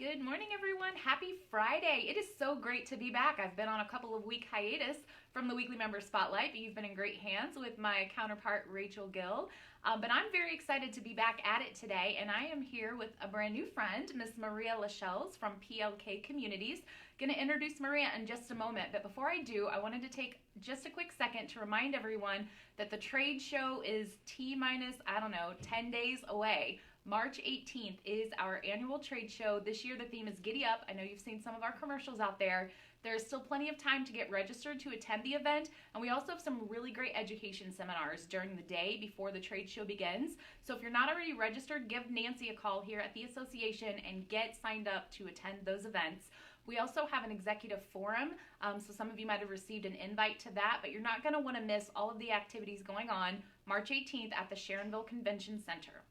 Good morning, everyone. Happy Friday. It is so great to be back. I've been on a couple of week hiatus from the Weekly Member Spotlight, but you've been in great hands with my counterpart, Rachel Gill. But I'm very excited to be back at it today, and I am here with a brand new friend, Miss Maria Lashells from PLK Communities. Going to introduce Maria in just a moment, but before I do, I wanted to take just a quick second to remind everyone that the trade show is T-minus, 10 days away. March 18th is our annual trade show. This year the theme is Giddy Up. I know you've seen some of our commercials out there. There's still plenty of time to get registered to attend the event, and we also have some really great education seminars during the day before the trade show begins. So if you're not already registered, give Nancy a call here at the association and get signed up to attend those events. We also have an executive forum, so some of you might have received an invite to that, but you're not going to want to miss all of the activities going on March 18th at the Sharonville Convention Center.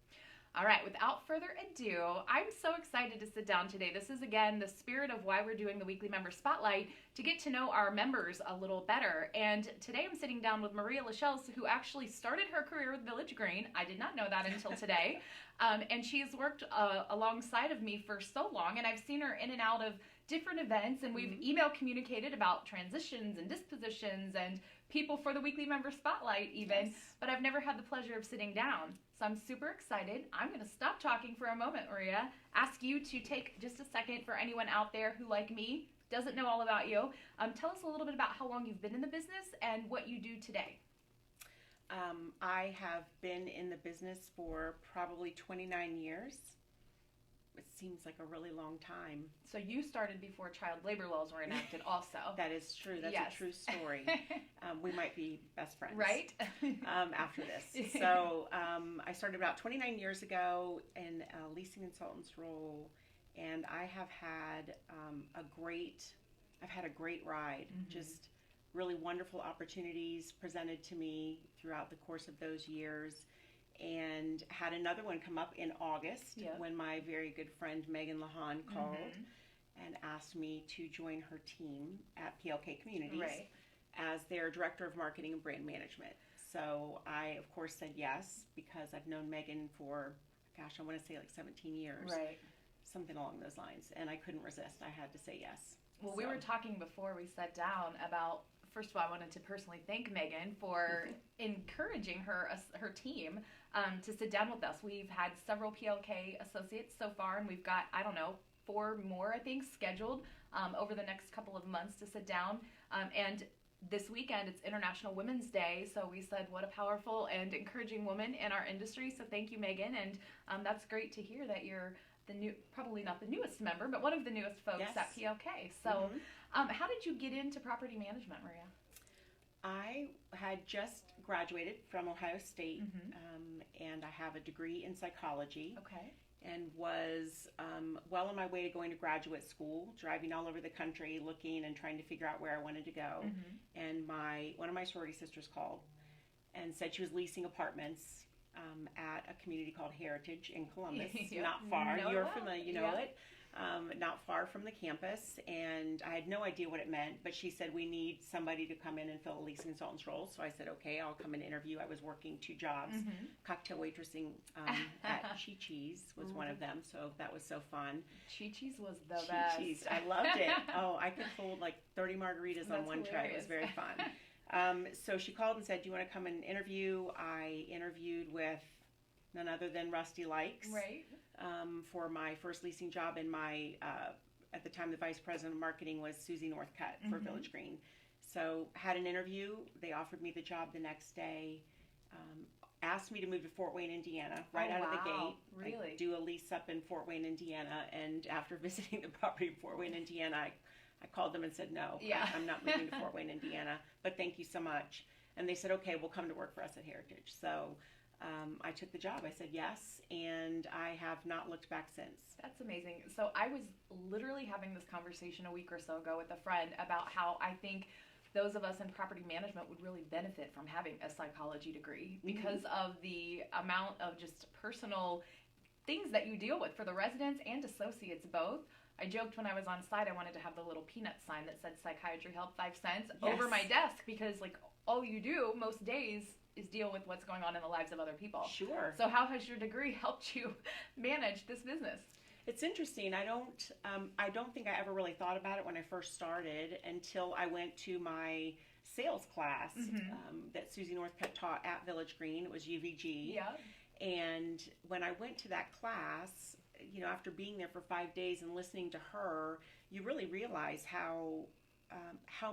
All right, without further ado, I'm so excited to sit down today. This is, again, the spirit of why we're doing the Weekly Member Spotlight, to get to know our members a little better. And today I'm sitting down with Maria Lashells, who actually started her career with Village Green. I did not know that until today. And she's worked alongside of me for so long, and I've seen her in and out of different events, and we've email communicated about transitions and dispositions and people for the Weekly Member Spotlight even, yes. But I've never had the pleasure of sitting down. So I'm super excited. I'm going to stop talking for a moment, Maria, ask you to take just a second for anyone out there who, like me, doesn't know all about you. Tell us a little bit about how long you've been in the business and what you do today. I have been in the business for probably 29 years. It seems like a really long time. So you started before child labor laws were enacted also. That is true. That's yes. a true story. We might be best friends. Right? After this. So I started about 29 years ago in a leasing consultant's role, and I have had I've had a great ride. Just really wonderful opportunities presented to me throughout the course of those years. And had another one come up in August when my very good friend Megan Lahan called and asked me to join her team at PLK Communities as their Director of Marketing and Brand Management. So I, of course, said yes because I've known Megan for, gosh, I want to say like 17 years. Right. Something along those lines. And I couldn't resist. I had to say yes. Well, we were talking before we sat down about, first of all, I wanted to personally thank Megan for encouraging her team to sit down with us. We've had several PLK associates so far, and we've got, 4 more, I think, scheduled over the next couple of months to sit down. And this weekend, it's International Women's Day, so we said what a powerful and encouraging woman in our industry. So thank you, Megan, and that's great to hear that you're the new, probably not the newest member, but one of the newest folks at PLK. So how did you get into property management, Maria? I had just graduated from Ohio State, and I have a degree in psychology. Okay. And was well on my way to going to graduate school, driving all over the country, looking and trying to figure out where I wanted to go. And one of my sorority sisters called and said she was leasing apartments at a community called Heritage in Columbus, not far. You're familiar, you know it. Not far from the campus, and I had no idea what it meant, but she said, we need somebody to come in and fill a leasing consultant's role. So I said, okay, I'll come and interview. I was working 2 jobs. Cocktail waitressing at Chi-Chi's was one of them, so that was so fun. Chi-Chi's was the best. Chi-Chi's, I loved it. Oh, I could hold like 30 margaritas on one tray. It was very fun. So she called and said, do you want to come and interview? I interviewed with none other than Rusty Likes. Right. For my first leasing job, and my at the time the vice president of marketing was Susie Northcutt for Village Green. So had an interview. They offered me the job the next day. Asked me to move to Fort Wayne, Indiana, right out of the gate. Really? I do a lease up in Fort Wayne, Indiana, and after visiting the property in Fort Wayne, Indiana, I called them and said, no, I'm not moving to Fort Wayne, Indiana, but thank you so much. And they said, okay, well, come to work for us at Heritage. So I took the job. I said yes, and I have not looked back since. That's amazing. So I was literally having this conversation a week or so ago with a friend about how I think those of us in property management would really benefit from having a psychology degree because of the amount of just personal things that you deal with for the residents and associates both. I joked when I was on site I wanted to have the little peanut sign that said psychiatry help 5 cents over my desk because like all you do most days is deal with what's going on in the lives of other people. Sure. So how has your degree helped you manage this business? It's interesting. I don't think I ever really thought about it when I first started until I went to my sales class that Susie Northcutt taught at Village Green. It was UVG. Yeah. And when I went to that class, after being there for 5 days and listening to her, you really realize how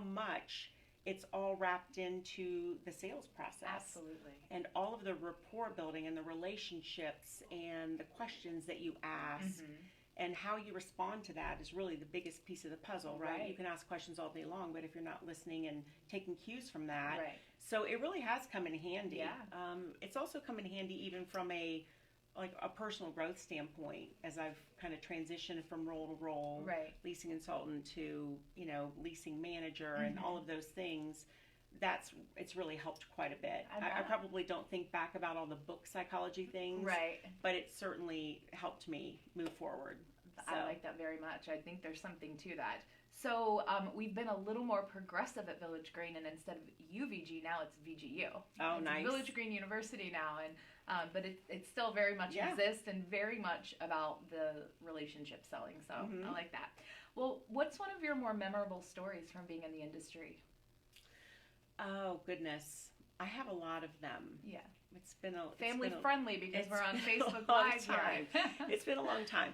much it's all wrapped into the sales process. Absolutely. And all of the rapport building and the relationships and the questions that you ask and how you respond to that is really the biggest piece of the puzzle, right? You can ask questions all day long, but if you're not listening and taking cues from that. Right. So it really has come in handy. Yeah. It's also come in handy even from a personal growth standpoint as I've kind of transitioned from role to role, right. leasing consultant to, leasing manager and all of those things. It's really helped quite a bit. I probably don't think back about all the book psychology things, right? But it certainly helped me move forward. So. I like that very much. I think there's something to that. So we've been a little more progressive at Village Green, and instead of UVG, now it's VGU. Oh, it's nice. Village Green University now, and but it still very much exists and very much about the relationship selling. So I like that. Well, what's one of your more memorable stories from being in the industry? Oh, goodness. I have a lot of them. Yeah. It's been family friendly because we're on Facebook Live here. It's been a long time.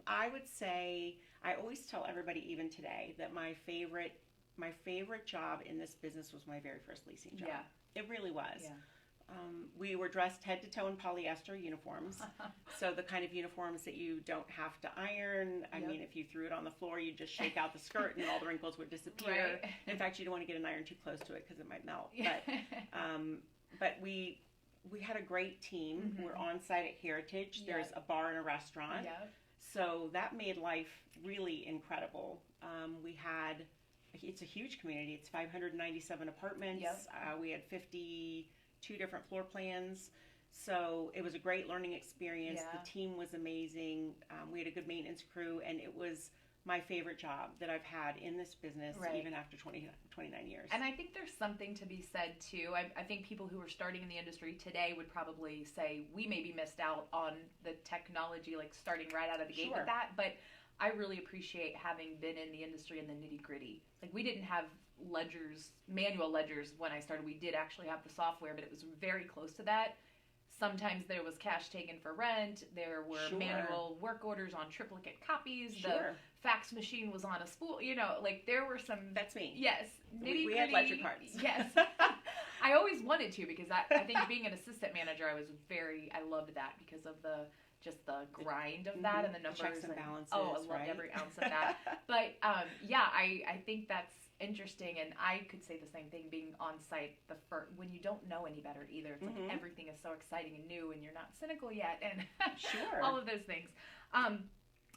I would say, I always tell everybody even today that my favorite job in this business was my very first leasing job. Yeah. It really was. Yeah. We were dressed head to toe in polyester uniforms. So the kind of uniforms that you don't have to iron. I mean, if you threw it on the floor, you'd just shake out the skirt and all the wrinkles would disappear. Right. In fact, you don't want to get an iron too close to it because it might melt. But we had a great team. We're on site at Heritage. There's a bar and a restaurant. So that made life really incredible. It's a huge community. It's 597 apartments. We had 52 different floor plans. So it was a great learning experience. The team was amazing. We had a good maintenance crew, and it was my favorite job that I've had in this business, even after 29 years. And I think there's something to be said, too. I think people who are starting in the industry today would probably say we maybe missed out on the technology, like starting right out of the gate with that. But I really appreciate having been in the industry in the nitty-gritty. Like, we didn't have manual ledgers when I started. We did actually have the software, but it was very close to that. Sometimes there was cash taken for rent. There were manual work orders on triplicate copies. The fax machine was on a spool. There were some... That's me. Yes. Nitty-gritty. We had ledger cards. Yes. I always wanted to because I think being an assistant manager, I loved that because of the grind of that and the numbers. Checks and balances. I loved every ounce of that. But I think that's interesting, and I could say the same thing being on site when you don't know any better either. It's like everything is so exciting and new, and you're not cynical yet, and all of those things.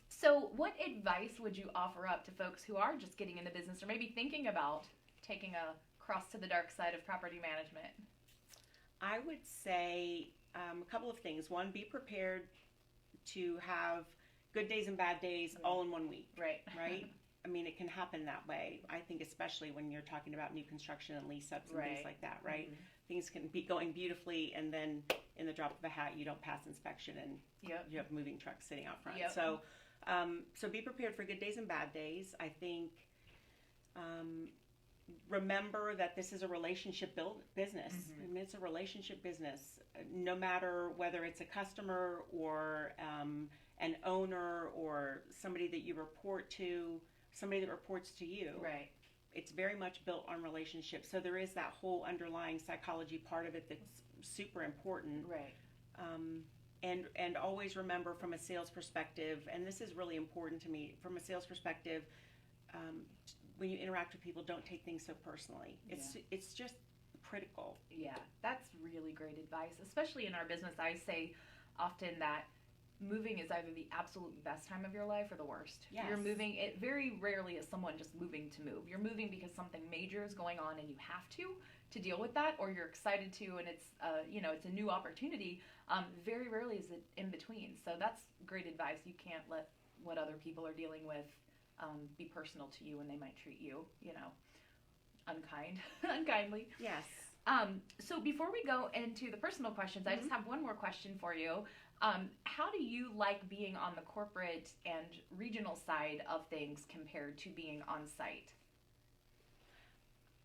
So what advice would you offer up to folks who are just getting into business or maybe thinking about taking a cross to the dark side of property management? I would say a couple of things. One, be prepared to have good days and bad days all in 1 week. Right? I mean, it can happen that way. I think especially when you're talking about new construction and lease-ups and things like that, right? Things can be going beautifully, and then in the drop of a hat, you don't pass inspection, and you have moving trucks sitting out front. So be prepared for good days and bad days. I think remember that this is a relationship-built business. I mean, it's a relationship business. No matter whether it's a customer or an owner or somebody that you report to, somebody that reports to you. Right. It's very much built on relationships. So there is that whole underlying psychology part of it that's super important. Right. And always remember from a sales perspective, and this is really important to me, from a sales perspective, when you interact with people, don't take things so personally. It's just critical. Yeah, that's really great advice, especially in our business. I say often that moving is either the absolute best time of your life or the worst. Yes. You're moving, it very rarely is someone just moving to move. You're moving because something major is going on and you have to deal with that, or you're excited to, and it's it's a new opportunity. Very rarely is it in between. So that's great advice. You can't let what other people are dealing with be personal to you, and they might treat you, unkindly. Yes. So before we go into the personal questions, I just have one more question for you. How do you like being on the corporate and regional side of things compared to being on site?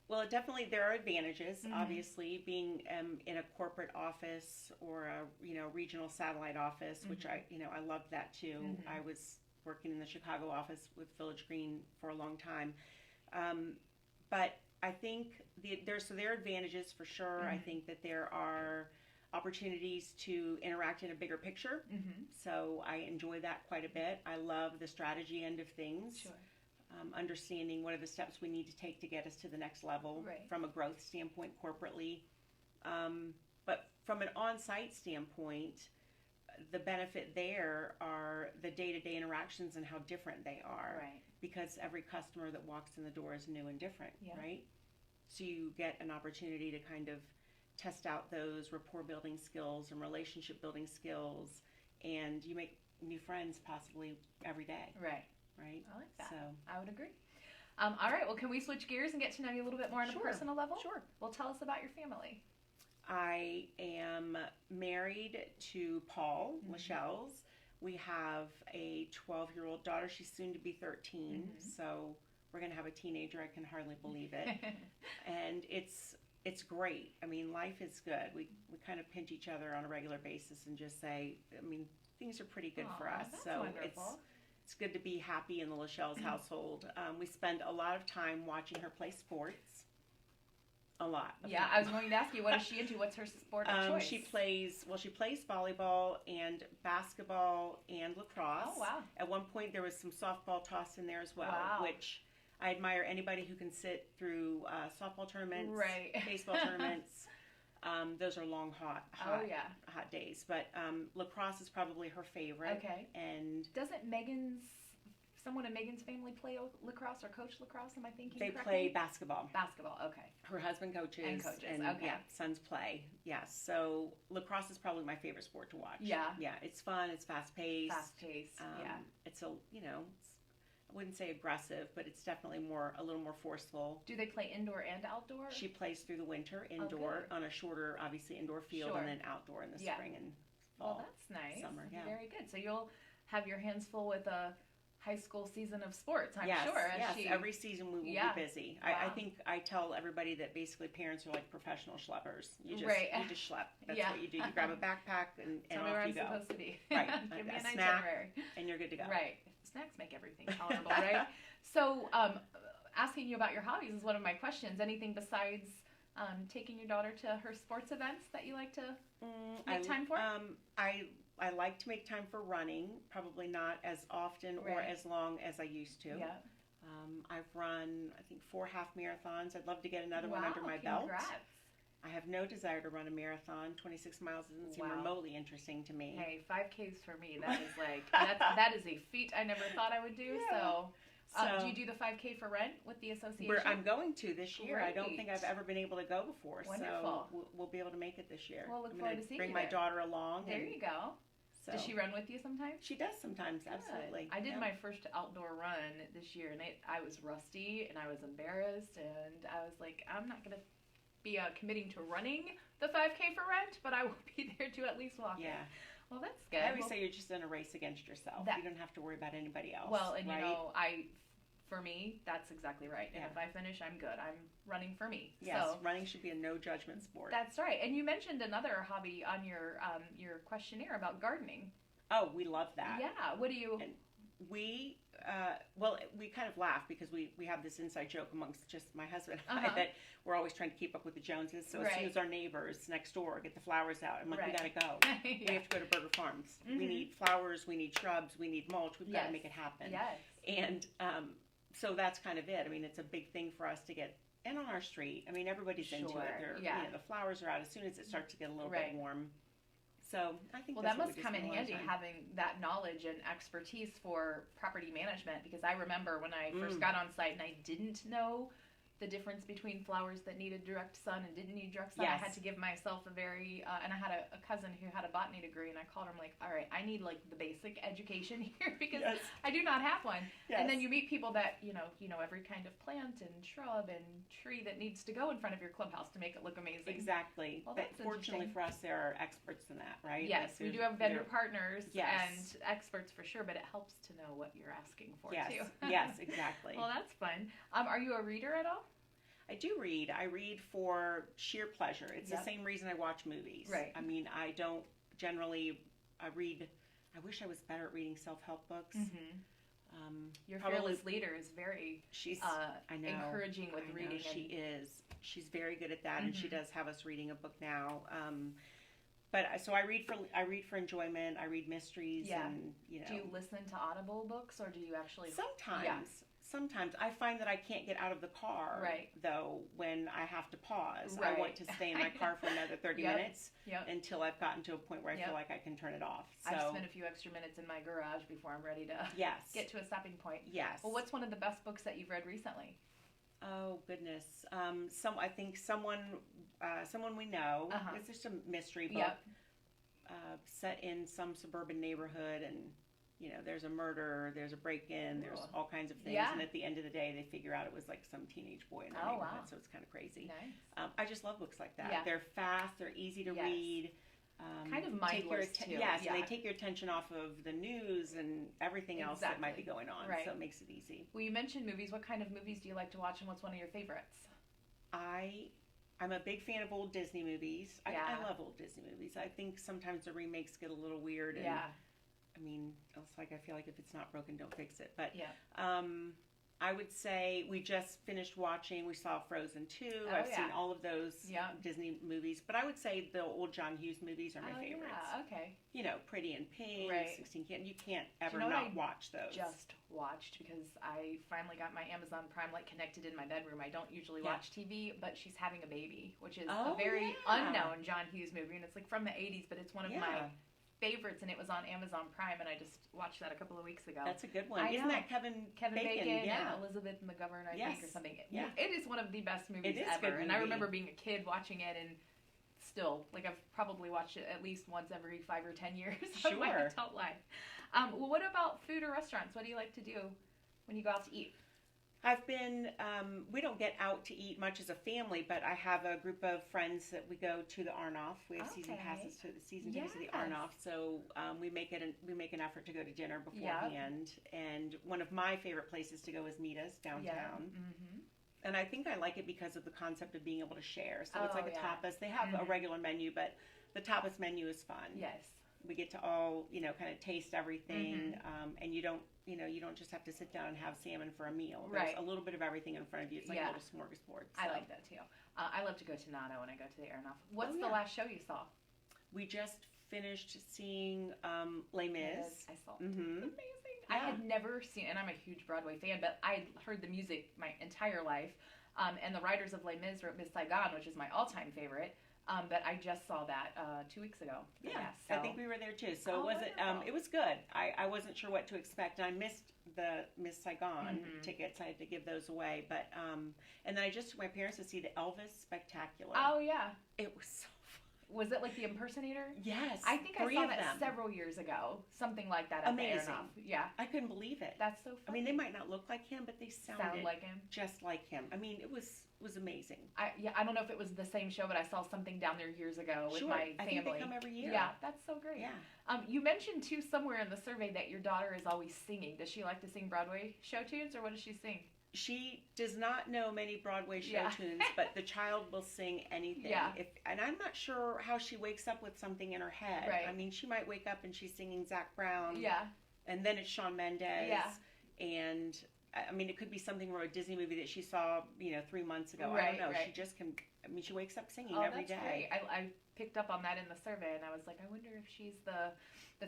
Well, definitely there are advantages. Obviously, being in a corporate office or a regional satellite office, which I loved that too. I was working in the Chicago office with Village Green for a long time, but I think there are advantages for sure. I think that there are opportunities to interact in a bigger picture, so I enjoy that quite a bit. I love the strategy end of things. Sure. Understanding what are the steps we need to take to get us to the next level from a growth standpoint corporately. But from an on-site standpoint, the benefit there are the day-to-day interactions and how different they are. Right. Because every customer that walks in the door is new and different, right? So you get an opportunity to kind of test out those rapport building skills and relationship building skills, and you make new friends possibly every day. Right. Right? I like that. So I would agree. All right. Well, can we switch gears and get to know you a little bit more on a personal level? Sure. Well, tell us about your family. I am married to Paul Lashells. We have a 12-year-old daughter. She's soon to be 13, so we're going to have a teenager. I can hardly believe it. And it's great. I mean, life is good. We kind of pinch each other on a regular basis and just say, I mean, things are pretty good for us. That's so wonderful. It's good to be happy in the Lashells household. We spend a lot of time watching her play sports. A lot. Yeah, I was going to ask you, what is she into? What's her sport of choice? She plays volleyball and basketball and lacrosse. Oh, wow. At one point, there was some softball tossed in there as well, which I admire anybody who can sit through softball tournaments, baseball tournaments. Those are long, hot days. But lacrosse is probably her favorite. Okay. And doesn't someone in Megan's family play lacrosse or coach lacrosse? Am I thinking they correctly? play basketball. Basketball, okay. Her husband coaches. And okay. Yeah, sons play. Yes. So lacrosse is probably my favorite sport to watch. Yeah. Yeah, it's fun. It's fast-paced. Yeah. It's I wouldn't say aggressive, but it's definitely a little more forceful. Do they play indoor and outdoor? She plays through the winter indoor on a shorter, obviously, indoor field, and then outdoor in the spring and fall. Well, that's nice. Summer, yeah. Very good. So you'll have your hands full with a high school season of sports, I'm yes, sure. Yes, every season we will be busy. Wow. I think I tell everybody that basically parents are like professional schleppers. You just schlep. That's what you do. You grab a backpack and Tell me off where you I'm go. supposed to be. Right. Give me an snack, itinerary. and you're good to go. Right. Snacks make everything tolerable, right? So, asking you about your hobbies is one of my questions. Anything besides taking your daughter to her sports events that you like to make time for? I like to make time for running, probably not as often or as long as I used to. Yeah. I've run, I think, 4 half marathons. I'd love to get another one under my belt. I have no desire to run a marathon. 26 miles doesn't seem remotely interesting to me. Hey, 5Ks for me. That is like, that is a feat I never thought I would do. So do you do the 5K for rent with the association? I'm going to this year. Great. I don't think I've ever been able to go before. Wonderful. So we'll be able to make it this year. We'll look forward to seeing you bring my daughter along. There you go. So. Does she run with you sometimes? She does sometimes, absolutely. I did my first outdoor run this year, and I was rusty, and I was embarrassed, and I was like, I'm not going to be committing to running the 5K for rent, but I will be there to at least walk it. Well, that's good. I always say you're just in a race against yourself. You don't have to worry about anybody else. Well, and for me, that's exactly right. And if I finish, I'm good. I'm running for me. Yes, running should be a no judgment sport. That's right. And you mentioned another hobby on your questionnaire about gardening. Oh, we love that. Yeah. What do you? And we we kind of laugh because we have this inside joke amongst just my husband and I that we're always trying to keep up with the Joneses. So as soon as our neighbors next door get the flowers out, I'm like, we gotta go. We have to go to Burger Farms. We need flowers. We need shrubs. We need mulch. We've got to make it happen. Yes. And so that's kind of it. I mean, it's a big thing for us to get. And on our street, I mean, everybody's into it. The flowers are out as soon as it starts to get a little bit warm. So I think that must come in handy having that knowledge and expertise for property management, because I remember when I first got on site and I didn't know the difference between flowers that needed direct sun and didn't need direct sun. I had to give myself a very and I had a cousin who had a botany degree, and I called him like, all right, I need like the basic education here because I do not have one. Yes. And then you meet people that, you know every kind of plant and shrub and tree that needs to go in front of your clubhouse to make it look amazing. Exactly. Well, but that's fortunately for us, there are experts in that, right? Yes, we do have vendor partners Yes. and experts for sure, but it helps to know what you're asking for Yes. too. Yes, exactly. Well, that's fun. Are you a reader at all? I do read. I read for sheer pleasure. It's Yep. the same reason I watch movies. Right. I mean, I don't generally. I read. I wish I was better at reading self-help books. Mm-hmm. Your Probably- fearless leader is very She's. I know. encouraging with I know, reading. she is. She's very good at that, and she Mhm. does have us reading a book now. So I read for enjoyment. I read mysteries, Yeah. and Do you listen to Audible books or do you actually? Sometimes. Yeah. Sometimes I find that I can't get out of the car, Right. though, when I have to pause. Right. I want to stay in my car for another 30 Yep. minutes Yep. until I've gotten to a point where I Yep. feel like I can turn it off. So, I've spent a few extra minutes in my garage before I'm ready to yes. get to a stopping point. Yes. Well, what's one of the best books that you've read recently? Oh, goodness. I think someone we know. Uh-huh. It's just a mystery book. Yep. Set in some suburban neighborhood, and there's a murder, there's a break-in, there's Cool. all kinds of things, Yeah. and at the end of the day, they figure out it was like some teenage boy in the Oh, neighborhood, wow. so it's kind of crazy. Nice. I just love books like that. Yeah. They're fast, they're easy to Yes. read. Kind of take your mindless, too. Yes, Yeah. and they take your attention off of the news and everything else that might be Exactly. going on, Right. so it makes it easy. Well, you mentioned movies. What kind of movies do you like to watch, and what's one of your favorites? I'm a big fan of old Disney movies. Yeah. I love old Disney movies. I think sometimes the remakes get a little weird, and Yeah. I mean, it's like I feel like if it's not broken, don't fix it. But Yeah. I would say we just finished watching. We saw Frozen 2. Oh, I've yeah. seen all of those Yeah. Disney movies, but I would say the old John Hughes movies are my favorites. Yeah. Okay. Pretty in Pink, Right. 16 Candles. You can't ever know what not I watch those. Just watched because I finally got my Amazon Prime connected in my bedroom. I don't usually Yeah. watch TV, but she's having a baby, which is Oh, a very yeah. unknown John Hughes movie, and it's like from the 80s, but it's one of Yeah. my favorites, and it was on Amazon Prime, and I just watched that a couple of weeks ago. That's a good one. I Isn't know. that Kevin Bacon Yeah. and Elizabeth McGovern, I Yes. think, or something. Yeah. It is one of the best movies It is a ever, good and I movie. remember being a kid watching it, and still, I've probably watched it at least once every 5 or 10 years of my Sure. adult life. Well, what about food or restaurants? What do you like to do when you go out to eat? I've been, we don't get out to eat much as a family, but I have a group of friends that we go to the Arnoff. We have season Okay. passes to the season tickets to the Yes. Arnoff, so we make an effort to go to dinner beforehand. And one of my favorite places to go is Mita's downtown. Mm-hmm. And I think I like it because of the concept of being able to share. So it's Oh, like a yeah. tapas. They have a Mhm. regular menu, but the tapas menu is fun. Yes. We get to all, kind of taste everything, Mm-hmm. and you don't just have to sit down and have salmon for a meal. Right. There's a little bit of everything in front of you. It's like Yeah. a little smorgasbord. I So like that too. I love to go to Nano when I go to the Aronoff. What's Oh, the yeah. last show you saw? We just finished seeing Les Mis. I saw. Mm-hmm. Amazing. I Yeah. had never seen, and I'm a huge Broadway fan, but I had heard the music my entire life. And the writers of Les Mis wrote Miss Saigon, which is my all-time favorite. But I just saw that 2 weeks ago. Yeah, So. I think we were there too. So Oh, wonderful. it was good. I wasn't sure what to expect, and I missed the Miss Saigon Mhm. tickets. I had to give those away, but and then I just took my parents to see the Elvis Spectacular. Oh yeah. It was so fun. Was it like the impersonator? Yes, I think I 3 saw of that them. several years ago. Something like that at Amazing. the Aronoff. Yeah. I couldn't believe it. That's so funny. I mean, they might not look like him, but they sounded like him. just like him. I mean, it was amazing. I don't know if it was the same show, but I saw something down there years ago with Sure. my I family. think they come every year. Yeah, that's so great. Yeah. You mentioned too somewhere in the survey that your daughter is always singing. Does she like to sing Broadway show tunes, or what does she sing? She does not know many Broadway show Yeah. tunes, but the child will sing anything. Yeah. And I'm not sure how she wakes up with something in her head. Right. I mean, she might wake up and she's singing Zac Brown. Yeah. And then it's Shawn Mendes. Yeah. And I mean, it could be something from a Disney movie that she saw, 3 months ago. I Right, don't know. right. She just can. I mean, she wakes up singing Oh, every that's day. great. I picked up on that in the survey, and I was like, I wonder if she's the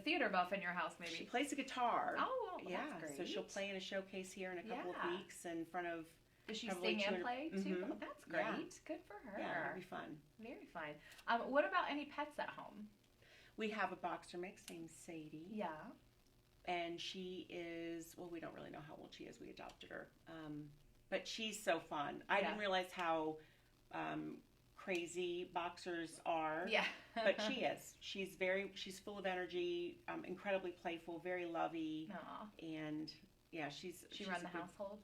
theater buff in your house, maybe. She plays the guitar. Oh, well, yeah. that's great. So she'll play in a showcase here in a couple of Yeah. weeks in front of. Does she probably sing and 200 play too? Mhm. Oh, that's great. Yeah. Good for her. Yeah, it'll be fun. Very fun. What about any pets at home? We have a boxer mix named Sadie. Yeah. And she is, well, we don't really know how old she is. We adopted her. But she's so fun. I Yeah. didn't realize how crazy boxers are. Yeah. But she is. She's full of energy, incredibly playful, very lovey. Aw. And yeah, she's runs the household?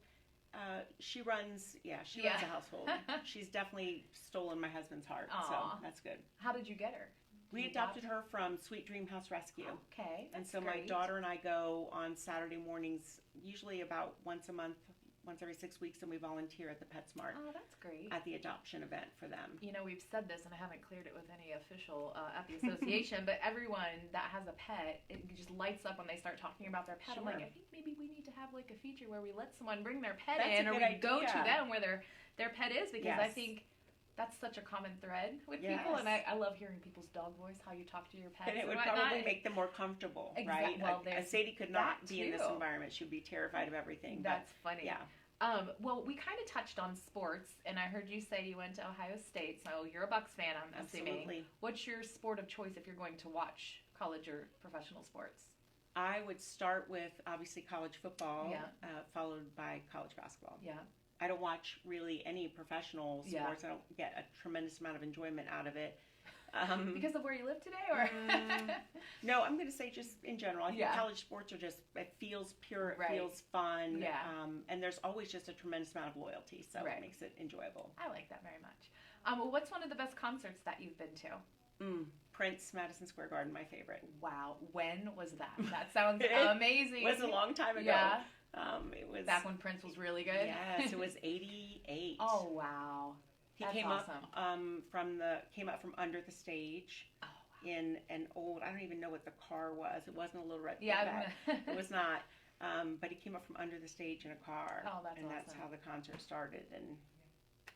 She runs a household. She's definitely stolen my husband's heart. Aw. So that's good. How did you get her? We adopted her from Sweet Dream House Rescue. Okay. And so great. my daughter and I go on Saturday mornings, usually about once a month, once every 6 weeks, and we volunteer at the PetSmart. Oh, that's great. At the adoption event for them. You know, we've said this, and I haven't cleared it with any official at the association, but everyone that has a pet, it just lights up when they start talking about their pet. Sure. I'm like, I think maybe we need to have like a feature where we let someone bring their pet That's in, a or good we go idea. to them where their pet is, because I Yes. think that's such a common thread with Yes. people, and I love hearing people's dog voice, how you talk to your pets, And it would whatnot. probably make them more comfortable, right? Well, Sadie could not be in this too. environment. She'd be terrified of everything. That's funny. Yeah. Well, we kind of touched on sports, and I heard you say you went to Ohio State, so you're a Bucks fan, I'm assuming. Absolutely. What's your sport of choice if you're going to watch college or professional sports? I would start with, obviously, college football, Yeah. followed by college basketball. Yeah. I don't watch really any professional sports. I don't get a tremendous amount of enjoyment out of it. Because of where you live today, or? No, I'm going to say just in general. I think college sports are just, it feels pure, it feels fun. Yeah. And there's always just a tremendous amount of loyalty, so Right. it makes it enjoyable. I like that very much. Well, what's one of the best concerts that you've been to? Prince, Madison Square Garden, my favorite. Wow. When was that? That sounds It amazing. was a long time ago. Yeah. It was Back when Prince was really good? Yes, it was 88. Oh, wow. He That's came awesome. up came up from under the stage. Oh, wow. In an old, I don't even know what the car was. It wasn't a little red Yeah. Corvette. It was not. But he came up from under the stage in a car. Oh, that's and awesome. that's how the concert started, and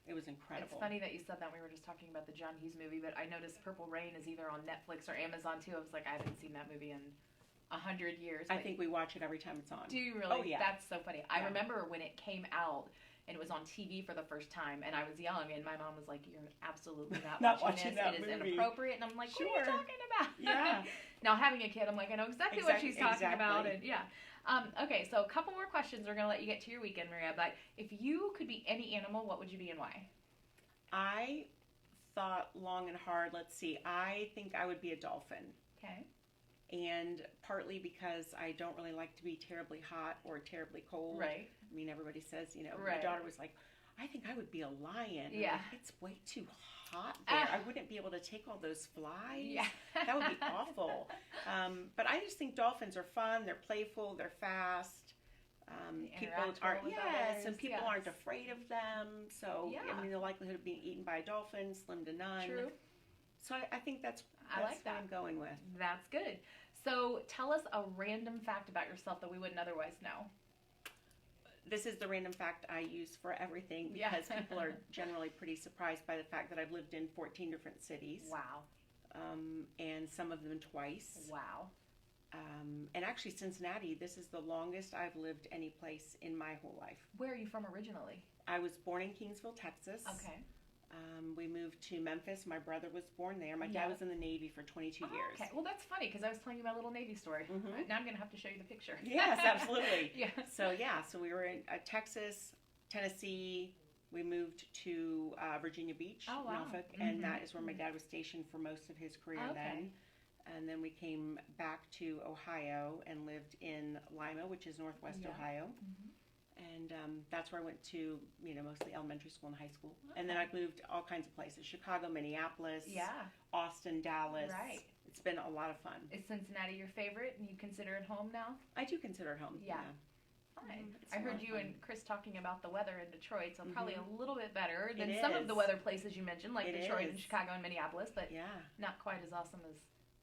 it was incredible. It's funny that you said that. We were just talking about the John Hughes movie, but I noticed Purple Rain is either on Netflix or Amazon too. I was like, I haven't seen that movie in 100 years. I think we watch it every time it's on. Do you really? Oh, yeah. That's so funny. I Yeah. remember when it came out and it was on TV for the first time, and I was young, and my mom was like, "You're absolutely not, Not watching watching this. that It is movie." inappropriate." And I'm like, "What are you Sure. talking about?" Yeah. Now having a kid, I'm like, I know exactly what she's talking about, Exactly. and yeah. Okay, so a couple more questions. We're gonna let you get to your weekend, Maria. But if you could be any animal, what would you be and why? I thought long and hard. Let's see. I think I would be a dolphin. Okay. And partly because I don't really like to be terribly hot or terribly cold. Right. I mean, everybody says, my Right. daughter was like, I think I would be a lion. I'm Yeah. like, it's way too hot there. I wouldn't be able to take all those flies. Yeah. That would be awful. But I just think dolphins are fun. They're playful. They're fast. People interact aren't, well with and others, people aren't afraid of them. So, Yeah. I mean, the likelihood of being eaten by a dolphin, slim to none. True. So I think that's I like that. what I'm going with. That's good. So tell us a random fact about yourself that we wouldn't otherwise know. This is the random fact I use for everything Yeah. because people are generally pretty surprised by the fact that I've lived in 14 different cities. Wow. And some of them twice. Wow. And actually Cincinnati, this is the longest I've lived any place in my whole life. Where are you from originally? I was born in Kingsville, Texas. Okay. We moved to Memphis. My brother was born there. My dad was in the Navy for 22 years. Okay. Well, that's funny because I was telling you my little Navy story. Mhm. Now I'm going to have to show you the picture. Yes, absolutely. Yeah. So we were in Texas, Tennessee. We moved to Virginia Beach, Oh, wow. Norfolk, and that is where my dad was stationed for most of his career then. And then we came back to Ohio and lived in Lima, which is northwest Ohio. And that's where I went to, mostly elementary school and high school. And then I've moved all kinds of places: Chicago, Minneapolis, Austin, Dallas. Right. It's been a lot of fun. Is Cincinnati your favorite and you consider it home now? I do consider it home. Yeah. Fine. It's I a lot heard of you fun. and Chris talking about the weather in Detroit, so probably a little bit better than It some of is. the weather places you mentioned, like It Detroit and is. Chicago and Minneapolis, but Yeah. not quite as awesome as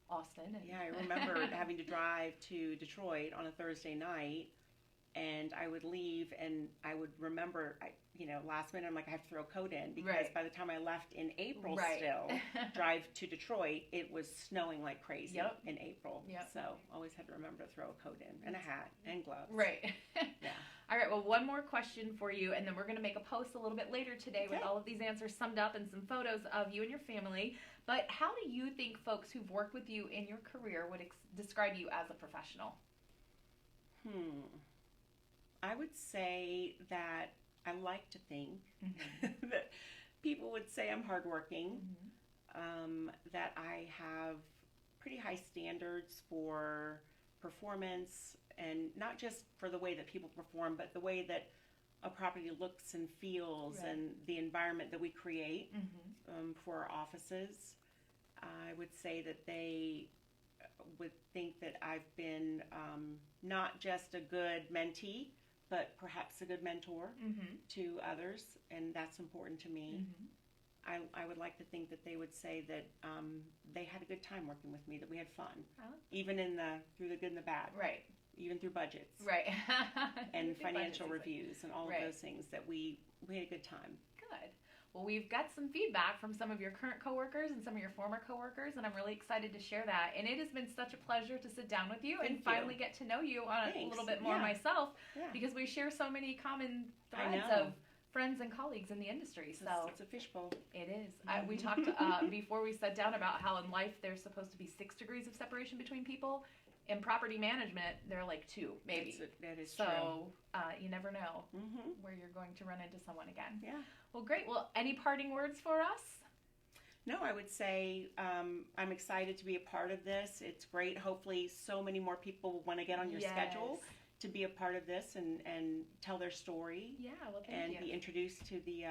Austin. And Yeah, I remember having to drive to Detroit on a Thursday night, and I would leave, and I would remember, last minute, I'm like, I have to throw a coat in, because Right. by the time I left in April Right. still, drive to Detroit, it was snowing like crazy in April. Yep. So always had to remember to throw a coat in, and a hat, and gloves. Right. Yeah. All right, well, one more question for you, and then we're going to make a post a little bit later today with all of these answers summed up and some photos of you and your family. But how do you think folks who've worked with you in your career would describe you as a professional? I would say that I like to think people would say I'm hardworking, Mm-hmm. that I have pretty high standards for performance, and not just for the way that people perform, but the way that a property looks and feels, Right. and the environment that we create Mm-hmm. for our offices. I would say that they would think that I've been not just a good mentee, but perhaps a good mentor Mm-hmm. to others, and that's important to me. Mm-hmm. I would like to think that they would say that they had a good time working with me, that we had fun, Oh. even through the good and the bad, Right. even through budgets Right. and Through financial budget season. reviews and all Right. of those things, that we had a good time. Good. Well, we've got some feedback from some of your current coworkers and some of your former coworkers, and I'm really excited to share that. And it has been such a pleasure to sit down with you Thank and you. finally get to know you on a Thanks. little bit more Yeah. myself, Yeah. because we share so many common I threads know. of friends and colleagues in the industry. So It's a fishbowl. it is. We talked before we sat down about how in life there's supposed to be 6 degrees of separation between people. In property management, there are like 2, maybe. That is true. So you never know Mm-hmm. where you're going to run into someone again. Yeah. Well, great. Well, any parting words for us? No, I would say I'm excited to be a part of this. It's great. Hopefully, so many more people want to get on your schedule Yes. to be a part of this and tell their story Yeah, well, thank and you. be introduced to the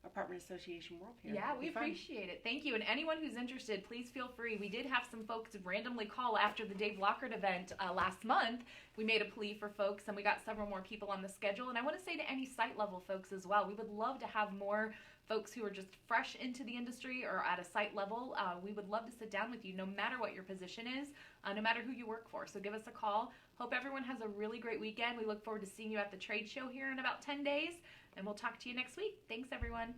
apartment association world here. Yeah, It'll we be fun. appreciate it. Thank you. And anyone who's interested, please feel free. We did have some folks randomly call after the Dave Lockhart event last month. We made a plea for folks, and we got several more people on the schedule. And I want to say to any site level folks as well, we would love to have more folks who are just fresh into the industry or at a site level. We would love to sit down with you, no matter what your position is, no matter who you work for. So give us a call. Hope everyone has a really great weekend. We look forward to seeing you at the trade show here in about 10 days, and we'll talk to you next week. Thanks, everyone.